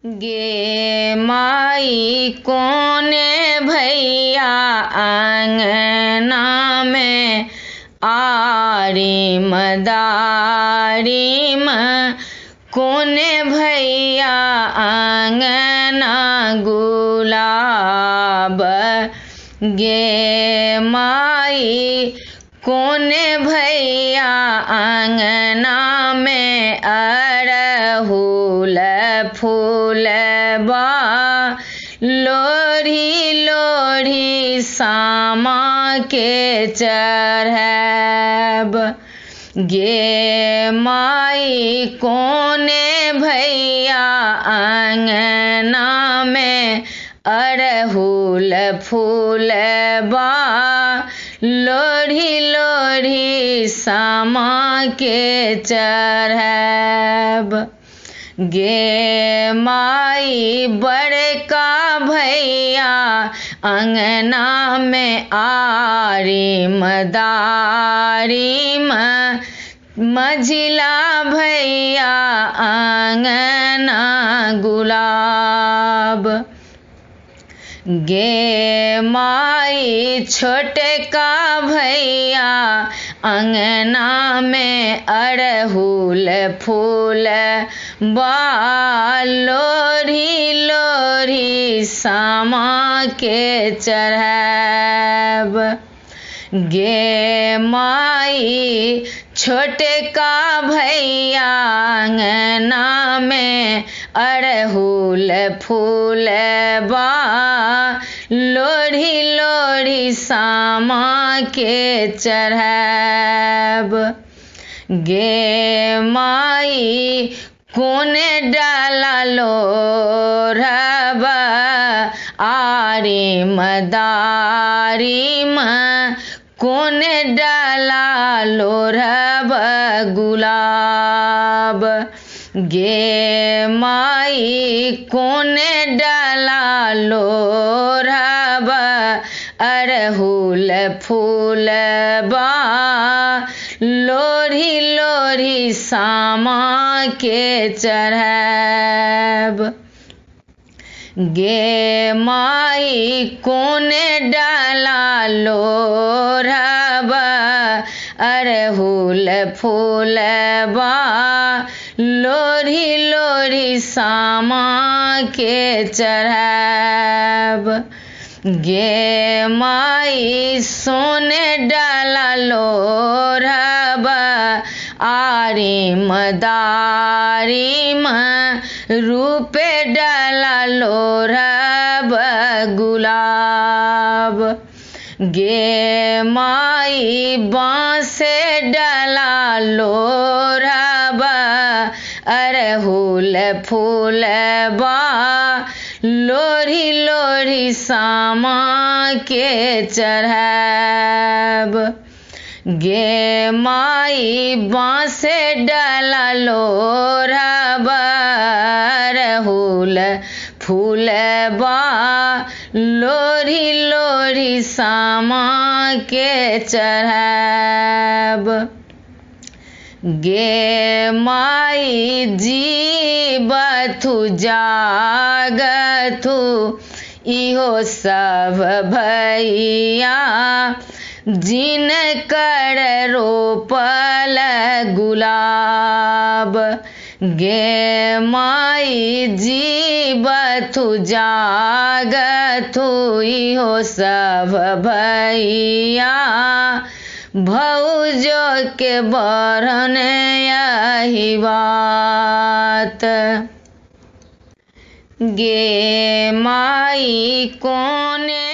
गे माई कोने भैया आंगना में आरिम दारिम कोने भैया आंगना गुलाब गे माई कोने भैया आंगना में अड़हुल फूल बा लोढ़ी लोढ़ी सामा के चढ़ब गे माई कोने भैया आंगना में अड़हुल फूल बा लोढ़ी लोढ़ी सामा के चढ़ब गे माई बड़का भैया अंगना में आरिम दारिम मझिला भैया आंगना गुलाब गे माई छोटे का भैया अंगना में अड़हुल फूल बा लोढ़ी लोढ़ी सामा के चढ़ब गे माई छोटे का भैया अंगना में अड़हुल फूल बा लोढ़ी लोढ़ी सामा के चढ़ब गे माई कोने डाला लोढ़ब आरिम दारिम कोने डाला लोढ़ब गुलाब गे माई कोने डाला लोढ़ब अड़हुल फूल बा लोढ़ी लोढ़ी सामा के चढ़ब गे माई कोने डाला लोढ़ब अड़हुल फूल बा लोढ़ी लोढ़ी सामा के चढ़ब गे माई सोने डाला लोढ़ब आरिम दारिम रूपे डाला लोढ़ब गुलाब गे माई बाँसे डाला लोढ़ब अड़हुल फूल बा लोढ़ी लोढ़ी सामा के चढ़ब गे माई बाँसे डाला लोढ़ब अड़हुल फूल बा लोढ़ी लोढ़ी सामा के चढ़ब गे माई जीबथु जागथु इहो सब भैया जिनकर रोपल गुलाब गे माई जीबथु जागथु इहो सब भैया भौजो के बरन यही बात गे माई कोने